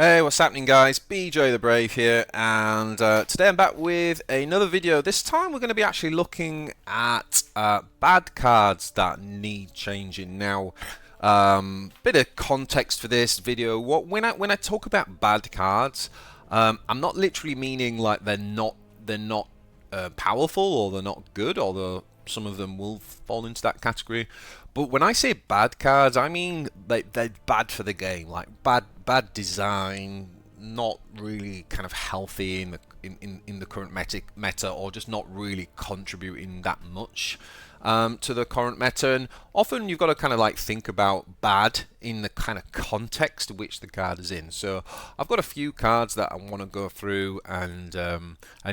Hey, what's happening guys? BJ the Brave here, and today I'm back with another video. This time we're going to be actually looking at bad cards that need changing. Now, bit of context for this video. When I talk about bad cards, I'm not literally meaning like they're not powerful or they're not good, although some of them will fall into that category. But when I say bad cards, I mean they're bad for the game, like bad design, not really kind of healthy in the current meta, or just not really contributing that much to the current meta. And often you've got to kind of like think about bad in the kind of context which the card is in. So I've got a few cards that I want to go through and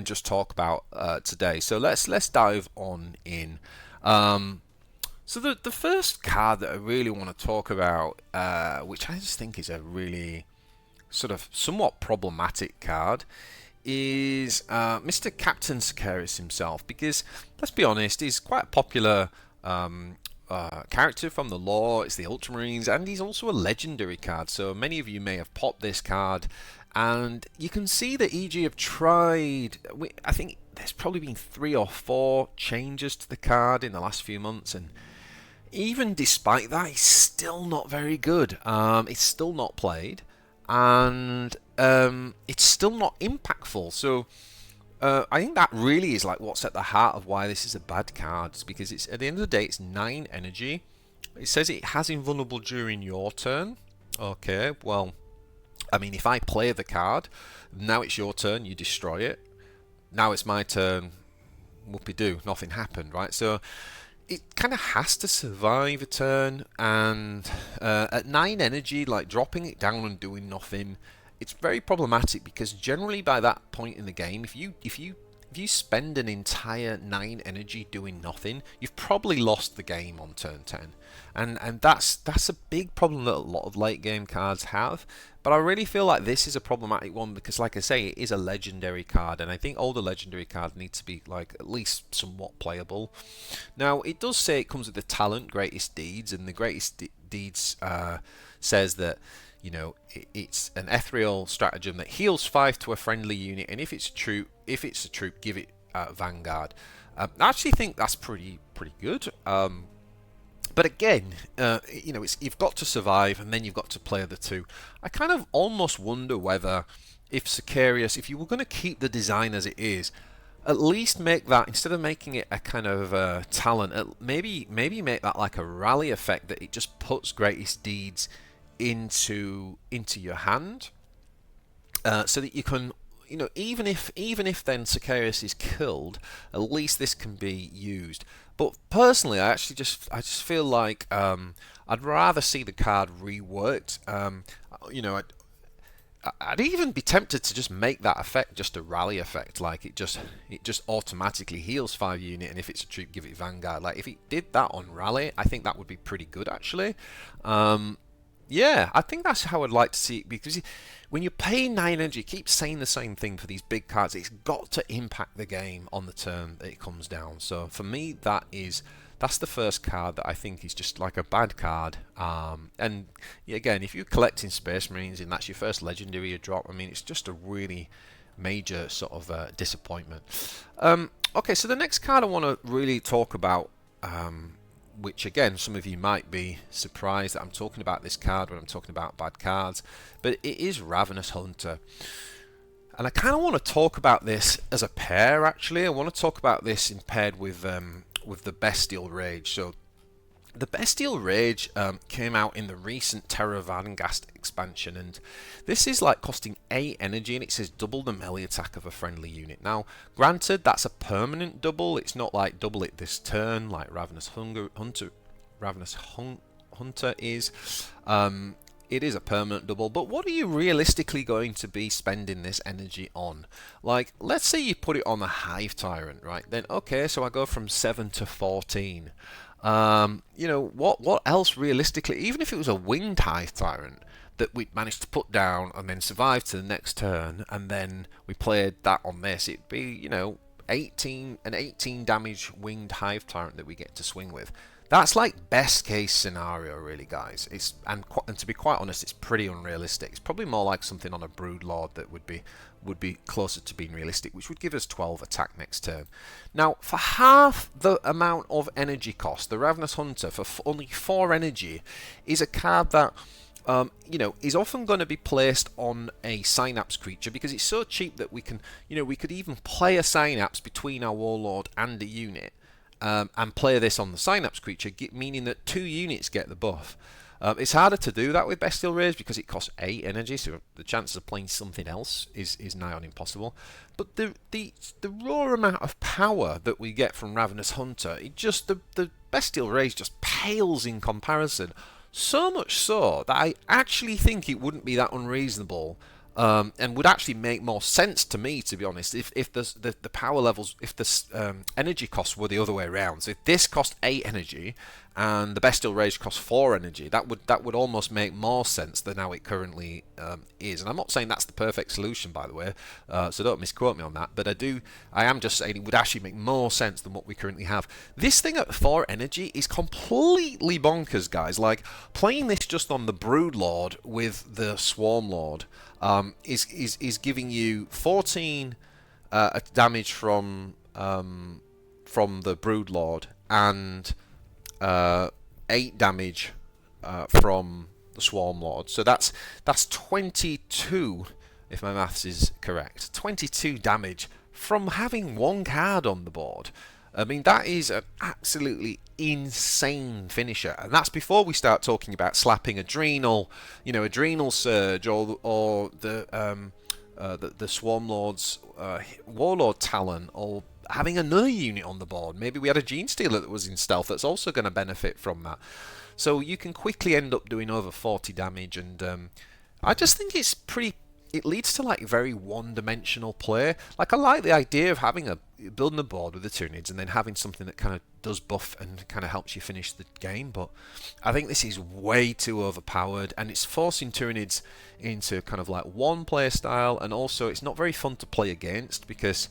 just talk about today. So let's dive on in. So the first card that I really want to talk about, which I just think is a really sort of somewhat problematic card, is Mr. Captain Sicarius himself. Because let's be honest, he's quite a popular character from the lore. It's the Ultramarines, and he's also a legendary card. So many of you may have popped this card, and you can see that EG have tried. I think there's probably been 3 or 4 changes to the card in the last few months, and even despite that, it's still not very good. It's still not played, and it's still not impactful. So I think that really is like what's at the heart of why this is a bad card. It's because it's at the end of the day, it's 9 energy. It says it has invulnerable during your turn. Okay, well, I mean, if I play the card, now it's your turn, you destroy it. Now it's my turn, whoopee-doo, nothing happened, right? So it kind of has to survive a turn, and at 9 energy, like dropping it down and doing nothing, it's very problematic, because generally by that point in the game, if you spend an entire 9 energy doing nothing, you've probably lost the game on turn 10, and that's a big problem that a lot of late game cards have. But I really feel like this is a problematic one because, like I say, it is a legendary card, and I think all the legendary cards need to be like at least somewhat playable. Now, it does say it comes with the talent Greatest Deeds, and the Greatest Deeds says that, you know, it's an ethereal stratagem that heals 5 to a friendly unit, and if it's a troop, give it Vanguard. I actually think that's pretty good. But again, you know, you've got to survive, and then you've got to play the 2. I kind of almost wonder whether, if Sicarius, if you were going to keep the design as it is, at least make that, instead of making it a kind of talent, maybe make that like a rally effect, that it just puts Greatest Deeds into your hand, so that you can, you know, even if then Sicarius is killed, at least this can be used. But personally, I just feel like I'd rather see the card reworked. You know, I'd even be tempted to just make that effect just a rally effect, like it just automatically heals 5 unit, and if it's a troop, give it Vanguard. Like if it did that on rally, I think that would be pretty good actually. Yeah, I think that's how I'd like to see it, because when you pay 9 energy, keep saying the same thing for these big cards. It's got to impact the game on the turn that it comes down. So for me, that's the first card that I think is just like a bad card. And again, if you're collecting Space Marines and that's your first legendary you drop, I mean, it's just a really major sort of disappointment. Okay, so the next card I want to really talk about, which again, some of you might be surprised that I'm talking about this card when I'm talking about bad cards, but it is Ravenous Hunter. And I kind of want to talk about this as a pair, actually. I want to talk about this in paired with the Bestial Rage. So the Bestial Rage came out in the recent Terror of Vardengast expansion, and this is like costing 8 energy, and it says double the melee attack of a friendly unit. Now, granted, that's a permanent double. It's not like double it this turn like Ravenous Hunter is. It is a permanent double, but what are you realistically going to be spending this energy on? Like, let's say you put it on the Hive Tyrant, right? Then, okay, so I go from 7 to 14. You know, what else realistically, even if it was a Winged Hive Tyrant that we managed to put down and then survive to the next turn, and then we played that on this, it'd be, you know, an 18 damage Winged Hive Tyrant that we get to swing with. That's like best case scenario, really, guys. And to be quite honest, it's pretty unrealistic. It's probably more like something on a Broodlord that would be closer to being realistic, which would give us 12 attack next turn. Now, for half the amount of energy cost, the Ravenous Hunter for only 4 energy is a card that is often going to be placed on a Synapse creature because it's so cheap that we could even play a Synapse between our Warlord and a unit. And play this on the Synapse creature, meaning that 2 units get the buff. It's harder to do that with Bestial Rage because it costs 8 energy, so the chances of playing something else is nigh on impossible. But the raw amount of power that we get from Ravenous Hunter, the Bestial Rage just pales in comparison. So much so that I actually think it wouldn't be that unreasonable. And would actually make more sense to me, to be honest, if the power levels, if the energy costs were the other way around. So if this cost 8 energy and the Bestial Rage costs 4 energy, that would almost make more sense than how it currently is. And I'm not saying that's the perfect solution, by the way, so don't misquote me on that. But I am just saying it would actually make more sense than what we currently have. This thing at 4 energy is completely bonkers, guys. Like, playing this just on the Broodlord with the Swarmlord is giving you 14 damage from the Broodlord and 8 damage from the Swarmlord. So that's 22, if my maths is correct. 22 damage from having 1 card on the board. I mean, that is an absolutely insane finisher, and that's before we start talking about slapping Adrenal Surge, or the Swarmlord's Warlord Talon, or having another unit on the board. Maybe we had a Gene Stealer that was in stealth that's also going to benefit from that. So you can quickly end up doing over 40 damage, and I just think it leads to like very one-dimensional play. Like, I like the idea of building a board with the Tyranids and then having something that kind of does buff and kind of helps you finish the game, but I think this is way too overpowered, and it's forcing Tyranids into kind of like one play style, and also it's not very fun to play against because,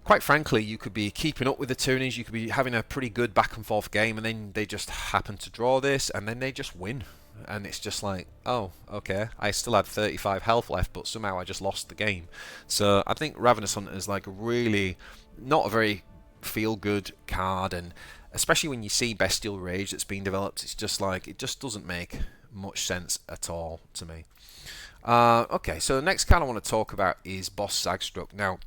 quite frankly, you could be keeping up with the Tyranids, you could be having a pretty good back and forth game, and then they just happen to draw this, and then they just win. And it's just like, oh, okay, I still had 35 health left, but somehow I just lost the game. So I think Ravenous Hunter is like really not a very feel-good card, and especially when you see Bestial Rage that's being developed, it's just like, it just doesn't make much sense at all to me. Okay, so the next card I want to talk about is Boss Zagstruck. Now,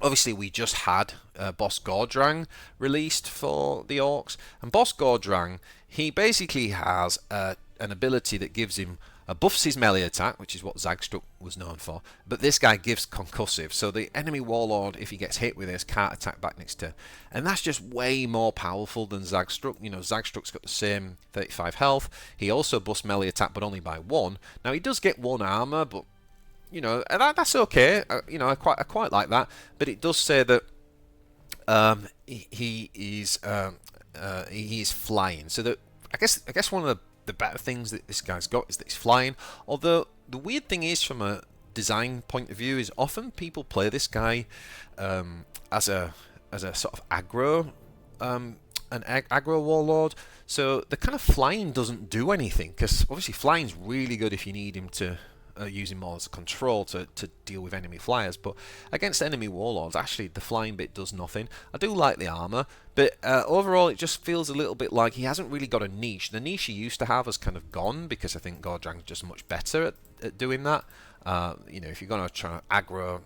obviously, we just had Boss Gordrang released for the Orcs, and Boss Gordrang, he basically has an ability that gives him buffs his melee attack, which is what Zagstruck was known for, but this guy gives concussive, so the enemy Warlord, if he gets hit with this, can't attack back next turn, and that's just way more powerful than Zagstruck. Zagstruck's got the same 35 health, he also buffs melee attack, but only by 1. Now, he does get 1 armor, but and that's okay. I quite like that, but it does say that he is flying. So that I guess one of the better things that this guy's got is that he's flying. Although the weird thing is, from a design point of view, is often people play this guy as a sort of aggro aggro warlord. So the kind of flying doesn't do anything, because obviously flying's really good if you need him to use him more as a control to deal with enemy flyers, but against enemy warlords, actually the flying bit does nothing. I do like the armor, but overall it just feels a little bit like he hasn't really got a niche. The niche he used to have has kind of gone, because I think Gordrang's just much better at doing that. If you're going to try to aggro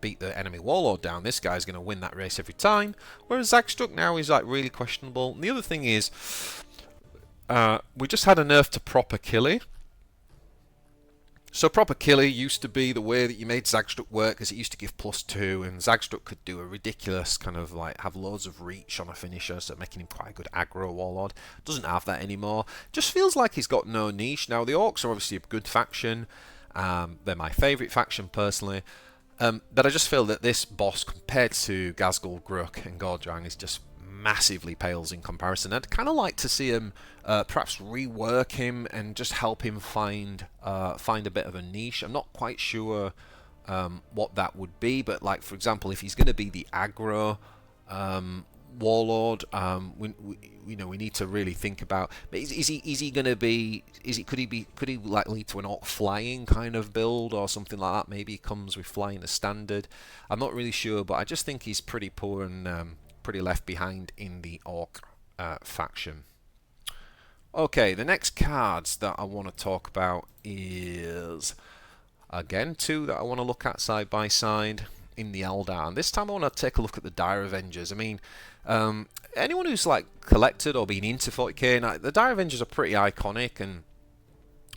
beat the enemy warlord down, this guy's going to win that race every time, whereas Zagstruck now is like really questionable. And the other thing is, we just had a nerf to Proper Killy. So Proper Killy used to be the way that you made Zagstruck work, because it used to give +2, and Zagstruck could do a ridiculous kind of like have loads of reach on a finisher, so making him quite a good aggro warlord. Doesn't have that anymore. Just feels like he's got no niche. Now the Orcs are obviously a good faction. They're my favourite faction personally. But I just feel that this boss, compared to Ghazghkull, Gruk and Gordrang, is just massively pales in comparison. I'd kind of like to see him perhaps rework him and just help him find a bit of a niche. I'm not quite sure what that would be, but like, for example, if he's going to be the aggro warlord. You know, we need to really think about. Is he going to be? Could he like lead to an orc flying kind of build or something like that? Maybe he comes with flying as standard. I'm not really sure, but I just think he's pretty poor and pretty left behind in the orc faction. Okay, the next cards that I want to talk about is again two that I want to look at side by side in the aeldari. And this time I want to take a look at the Dire Avengers. I mean, anyone who's like collected or been into 40k, now, the Dire Avengers are pretty iconic. And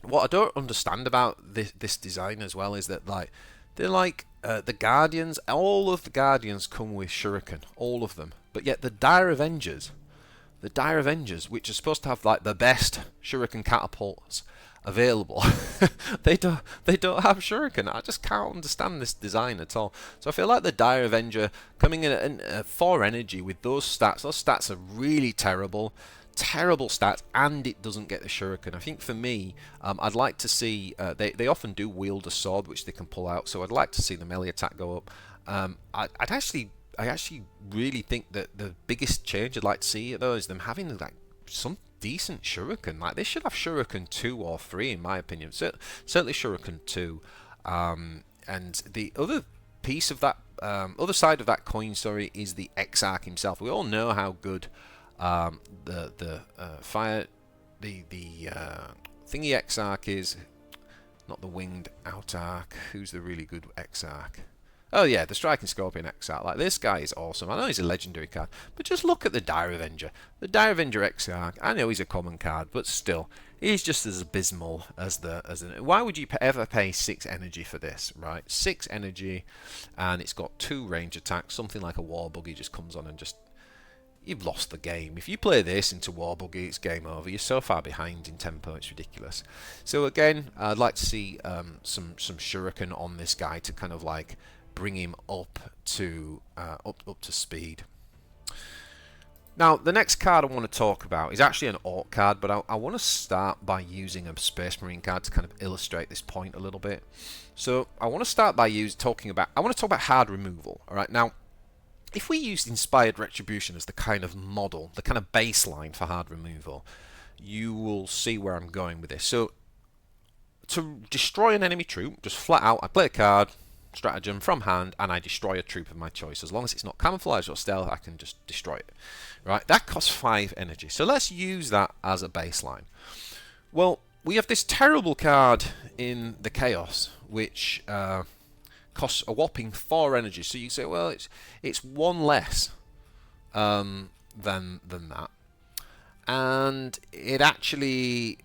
what I don't understand about this design as well is that like they're like the Guardians. All of the Guardians come with Shuriken, all of them. But yet the Dire Avengers, which are supposed to have like the best Shuriken catapults available, they don't have Shuriken. I just can't understand this design at all. So I feel like the Dire Avenger coming in at 4 energy with those stats are really terrible stats, and it doesn't get the Shuriken. I think for me, I'd like to see they often do wield a sword which they can pull out, so I'd like to see the melee attack go up. I actually really think that the biggest change I'd like to see though is them having like some decent Shuriken. Like they should have Shuriken 2 or 3 in my opinion. Certainly Shuriken 2. And the other piece of that, other side of that coin, sorry, is the Exarch himself. We all know how good the thingy Exarch is. Not the winged Outarch. Who's the really good Exarch? Oh yeah, the Striking Scorpion Exarch. Like this guy is awesome. I know he's a legendary card, but just look at the Dire Avenger. The Dire Avenger Exarch. I know he's a common card, but still, he's just as abysmal as the Why would you ever pay 6 energy for this, right? 6 energy, and it's got 2 range attacks. Something like a War Buggy just comes on and just you've lost the game. If you play this into War Buggy, it's game over. You're so far behind in tempo, it's ridiculous. So again, I'd like to see some Shuriken on this guy to kind of like bring him up to speed. Now, the next card I want to talk about is actually an orc card, but I want to start by using a Space Marine card to kind of illustrate this point a little bit. So I want to start by talking about hard removal. All right, now, if we used Inspired Retribution as the kind of model, the kind of baseline for hard removal, you will see where I'm going with this. So, to destroy an enemy troop, just flat out, I play a card, stratagem from hand, and I destroy a troop of my choice. As long as it's not camouflage or stealth, I can just destroy it. Right? That costs 5 energy. So let's use that as a baseline. Well, we have this terrible card in the Chaos, which costs a whopping 4 energy. So you say, well, it's 1 less than that. And it actually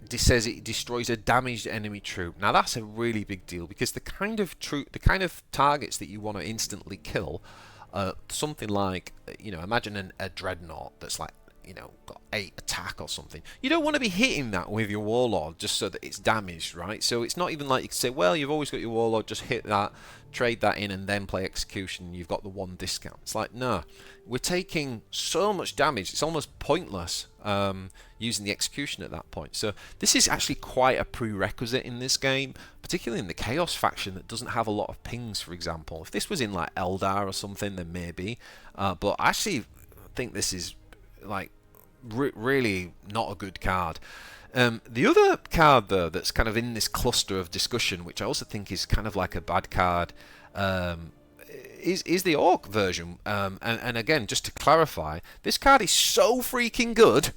says it destroys a damaged enemy troop. Now that's a really big deal, because the kind of targets that you want to instantly kill, something like, you know, imagine a dreadnought that's like, you know, got 8 attack or something. You don't want to be hitting that with your warlord just so that it's damaged, right? So it's not even like you can say, well, you've always got your warlord, just hit that, trade that in, and then play execution. You've got the 1 discount. It's like, no, we're taking so much damage. It's almost pointless using the execution at that point. So this is actually quite a prerequisite in this game, particularly in the Chaos faction that doesn't have a lot of pings, for example. If this was in like Eldar or something, then maybe. But I actually think this is like really not a good card. The other card though that's kind of in this cluster of discussion, which I also think is kind of like a bad card, is the Orc version. And again, just to clarify, this card is so freaking good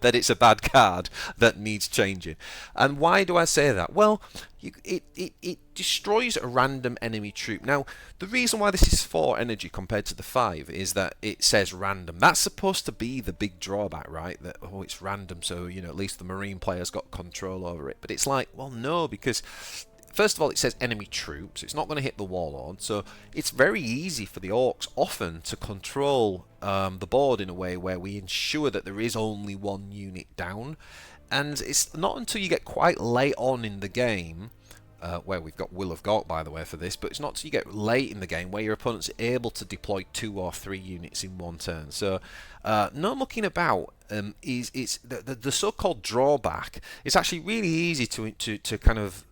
that it's a bad card that needs changing. And why do I say that? Well, it destroys a random enemy troop. Now, the reason why this is 4 energy compared to the 5 is that it says random. That's supposed to be the big drawback, right? That, oh, it's random, so, you know, at least the Marine player's got control over it. But it's like, well, no, because first of all, it says enemy troops. It's not going to hit the warlord, so it's very easy for the orcs often to control the board in a way where we ensure that there is only 1 unit down. And it's not until you get quite late on in the game, where we've got Will of Gork, by the way, for this, but it's not until you get late in the game where your opponent's able to deploy 2 or 3 units in 1 turn. So, no mucking about. It's the so-called drawback. It's actually really easy to kind of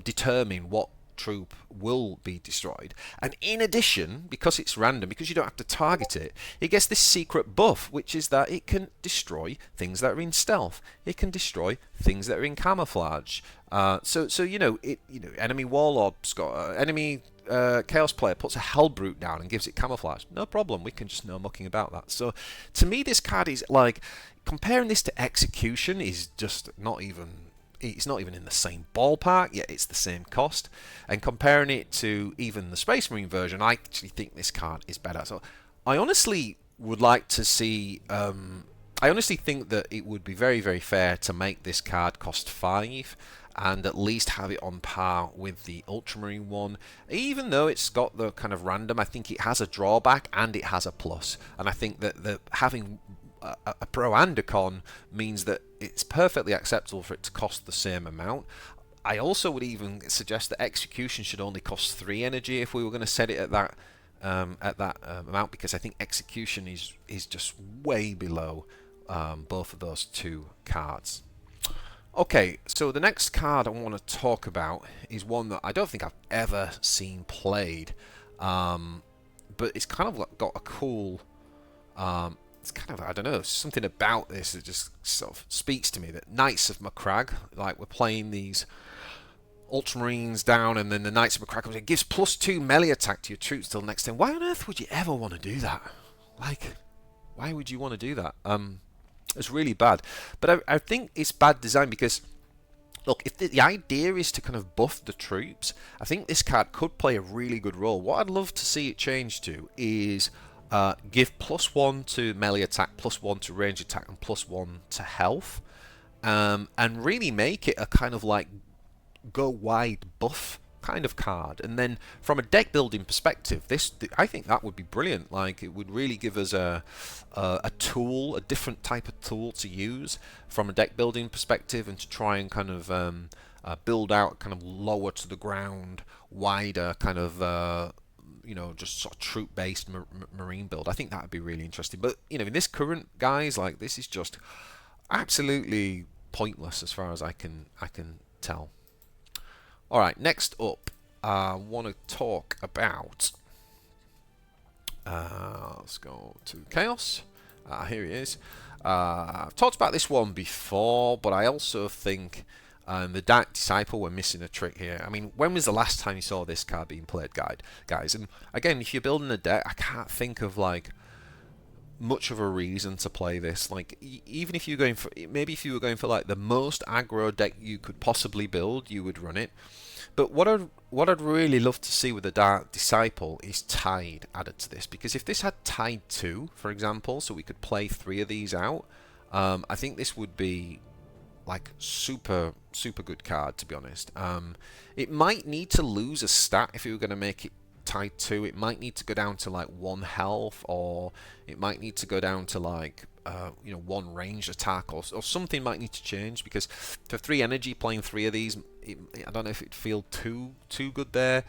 determine what troop will be destroyed. And in addition, because it's random, because you don't have to target it, it gets this secret buff, which is that it can destroy things that are in stealth. It can destroy things that are in camouflage. So enemy warlord's got enemy chaos player puts a hellbrute down and gives it camouflage. No problem. We can just know mucking about that. So to me, this card is like comparing this to execution is just not even. It's not even in the same ballpark, yet it's the same cost. And comparing it to even the Space Marine version, I actually think this card is better. So I honestly would like to see. I honestly think that it would be very, very fair to make this card cost 5 and at least have it on par with the Ultramarine one. Even though it's got the kind of random, I think it has a drawback and it has a plus. And I think that having a pro and a con means that it's perfectly acceptable for it to cost the same amount. I also would even suggest that execution should only cost 3 energy if we were going to set it at that amount, because I think execution is just way below both of those two cards. Okay, so the next card I want to talk about is one that I don't think I've ever seen played, but it's kind of got a cool. It's kind of, I don't know, something about this that just sort of speaks to me. That Knights of Macragge, like we're playing these Ultramarines down, and then the Knights of Macragge comes in, gives +2 melee attack to your troops till next turn. Why on earth would you ever want to do that? Like, why would you want to do that? It's really bad. But I think it's bad design because, look, if the idea is to kind of buff the troops, I think this card could play a really good role. What I'd love to see it change to is give +1 to melee attack, +1 to range attack, and +1 to health, and really make it a kind of like go wide buff kind of card. And then from a deck building perspective, I think that would be brilliant. Like, it would really give us a tool, a different type of tool to use from a deck building perspective, and to try and kind of build out kind of lower to the ground, wider kind of just sort of troop-based marine build. I think that would be really interesting. But in this current guise, like, this is just absolutely pointless as far as I can tell. All right, next up, I want to talk about. Let's go to Chaos. Here he is. I've talked about this one before, but I also think. The Dark Disciple, we're missing a trick here. I mean, when was the last time you saw this card being played, guys? And again, if you're building a deck, I can't think of like much of a reason to play this. Like, even if you're going for, maybe if you were going for like the most aggro deck you could possibly build, you would run it. But what I'd really love to see with the Dark Disciple is Tide added to this, because if this had Tide 2, for example, so we could play 3 of these out, I think this would be like super good card, to be honest. It might need to lose a stat if you were going to make it Tide 2. It might need to go down to like 1 health, or it might need to go down to like 1 ranged attack, or something might need to change, because for 3 energy, playing 3 of these, I don't know if it'd feel too good there.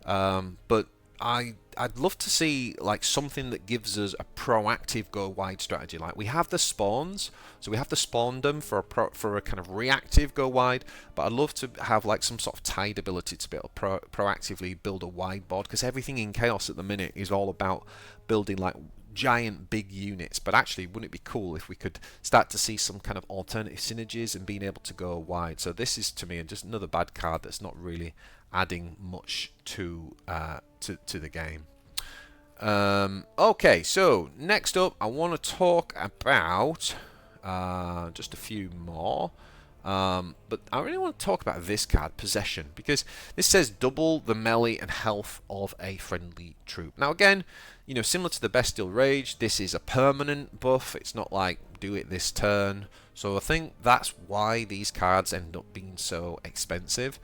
But I'd love to see like something that gives us a proactive go wide strategy. Like, we have the spawns, so we have to spawn them for a kind of reactive go wide. But I'd love to have like some sort of Tide ability to be able to proactively build a wide board, because everything in Chaos at the minute is all about building like giant big units. But actually, wouldn't it be cool if we could start to see some kind of alternative synergies and being able to go wide? So this is, to me, just another bad card that's not really adding much to the game. Okay, so next up, I want to talk about just a few more. But I really want to talk about this card, Possession, because this says double the melee and health of a friendly troop. Now again, similar to the Bestial Rage, this is a permanent buff. It's not like do it this turn. So I think that's why these cards end up being so expensive.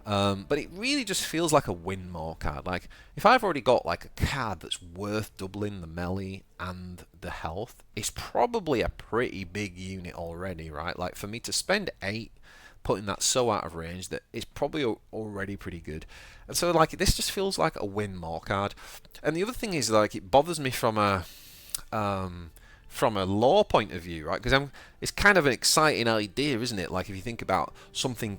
But it really just feels like a win more card. Like, if I've already got like a card that's worth doubling the melee and the health, it's probably a pretty big unit already, right? Like, for me to spend 8 putting that so out of range, that it's probably already pretty good. And so like, this just feels like a win more card. And the other thing is, like, it bothers me from a from a lore point of view, right? Because it's kind of an exciting idea, isn't it? Like if you think about something,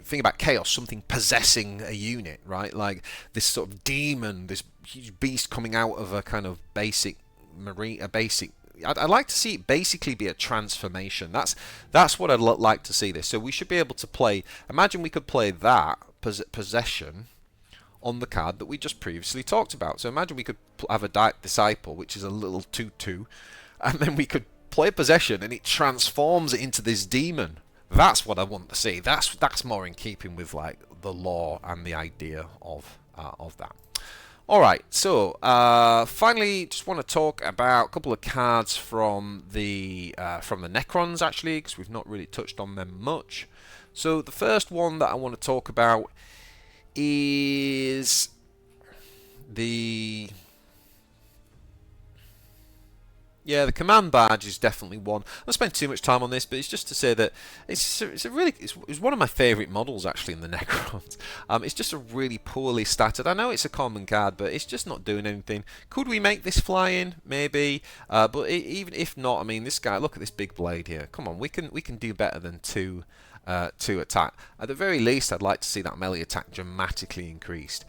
think about chaos, something possessing a unit, right? Like this sort of demon, this huge beast coming out of a kind of basic marine, a basic. I'd like to see it basically be a transformation. That's what I'd like to see this. So we should be able to play. Imagine we could play that possession on the card that we just previously talked about. So imagine we could have a disciple, which is a little 2/2, and then we could play possession, and it transforms it into this demon. That's what I want to see. That's more in keeping with like the lore and the idea of that. All right, so finally, just want to talk about a couple of cards from the Necrons actually, because we've not really touched on them much. So the first one that I want to talk about is the command badge is definitely one. I don't spend too much time on this, but it's just to say that it's one of my favourite models actually in the Necrons. It's just a really poorly statted. I know it's a common card, but it's just not doing anything. Could we make this fly in? Maybe, but even if not, I mean, this guy. Look at this big blade here. Come on, we can do better than two attack. At the very least, I'd like to see that melee attack dramatically increased.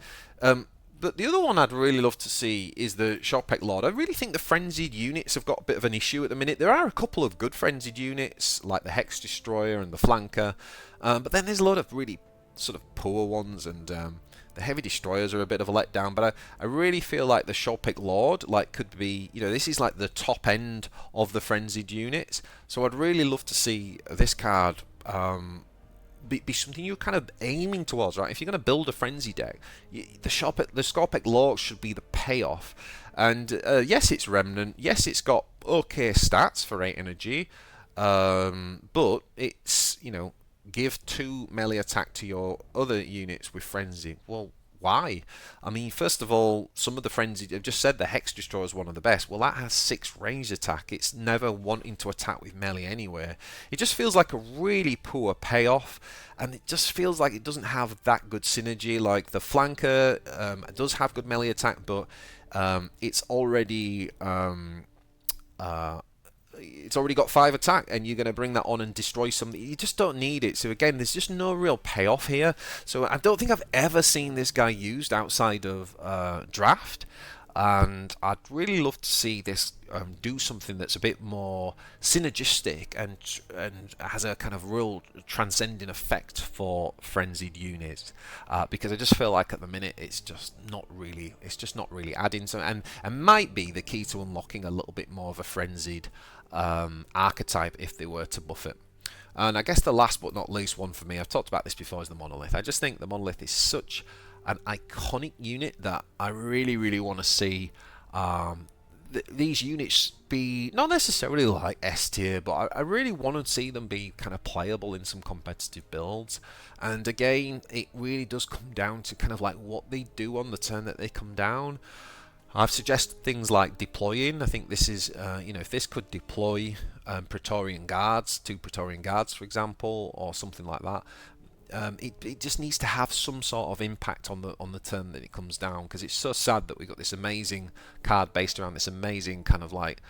But the other one I'd really love to see is the Shortpeck Lord. I really think the frenzied units have got a bit of an issue at the minute. There are a couple of good frenzied units, like the Hex Destroyer and the Flanker, but then there's a lot of really sort of poor ones, and the Heavy Destroyers are a bit of a letdown. But I really feel like the Shortpeck Lord could be, this is like the top end of the frenzied units. So I'd really love to see this card be something you're kind of aiming towards, right? If you're going to build a frenzy deck, the Shortpeck Lord should be the payoff. And yes, it's Remnant. Yes, it's got okay stats for 8 energy, but it's give 2 melee attack to your other units with frenzy. Well, why? I mean, first of all, some of the frenzy, I've just said the Hex Destroyer is one of the best. Well, that has 6 ranged attack. It's never wanting to attack with melee anywhere. It just feels like a really poor payoff, and it just feels like it doesn't have that good synergy. Like the Flanker does have good melee attack, but it's already got 5 attack, and you're going to bring that on and destroy something. You just don't need it. So again, there's just no real payoff here. So I don't think I've ever seen this guy used outside of draft, and I'd really love to see this do something that's a bit more synergistic and has a kind of real transcending effect for frenzied units, because I just feel like at the minute it's just not really adding some, and might be the key to unlocking a little bit more of a frenzied archetype if they were to buff it. And I guess the last but not least one for me, I've talked about this before, is the Monolith. I just think the Monolith is such an iconic unit that I really want to see these units be not necessarily like S tier, but I really want to see them be kind of playable in some competitive builds. And again, it really does come down to kind of like what they do on the turn that they come down. I've suggested things like deploying. I think this is, if this could deploy Praetorian Guards, 2 Praetorian Guards, for example, or something like that. It just needs to have some sort of impact on the turn that it comes down, because it's so sad that we got this amazing card based around this amazing kind of like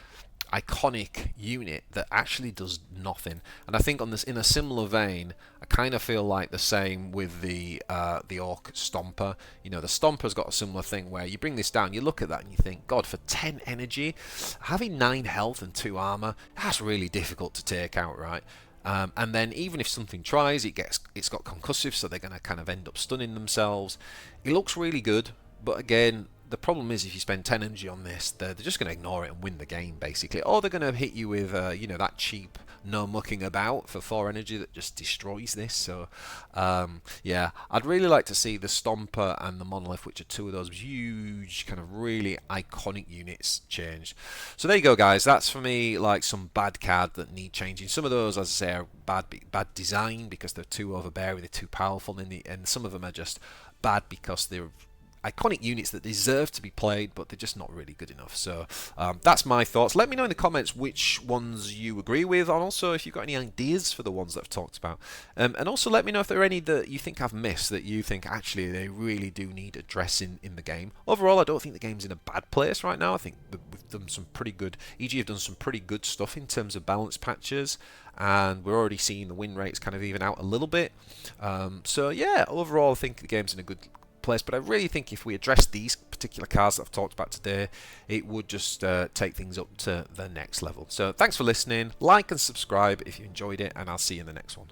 iconic unit that actually does nothing. And I think on this, in a similar vein, I kind of feel like the same with the Orc Stomper. The Stomper's got a similar thing where you bring this down, you look at that and you think, God, for 10 energy, having 9 health and 2 armor, that's really difficult to take out, right? And then even if something tries, it's got concussive, so they're going to kind of end up stunning themselves. It looks really good, but again, the problem is if you spend 10 energy on this, they're just going to ignore it and win the game, basically. Or they're going to hit you with, that cheap no mucking about for 4 energy that just destroys this. So, yeah, I'd really like to see the Stomper and the Monolith, which are 2 of those huge, kind of really iconic units, changed. So there you go, guys. That's for me, like, some bad cards that need changing. Some of those, as I say, are bad design because they're too overbearing, they're too powerful, and some of them are just bad because they're iconic units that deserve to be played, but they're just not really good enough. So that's my thoughts. Let me know in the comments which ones you agree with, and also if you've got any ideas for the ones that I've talked about. And also let me know if there are any that you think I've missed, that you think actually they really do need addressing in the game. Overall, I don't think the game's in a bad place right now. I think we've done some pretty good, EG have done some pretty good stuff in terms of balance patches, and we're already seeing the win rates kind of even out a little bit. So yeah, overall I think the game's in a good place, but I really think if we address these particular cards that I've talked about today, it would just take things up to the next level. So thanks for listening, like and subscribe if you enjoyed it, and I'll see you in the next one.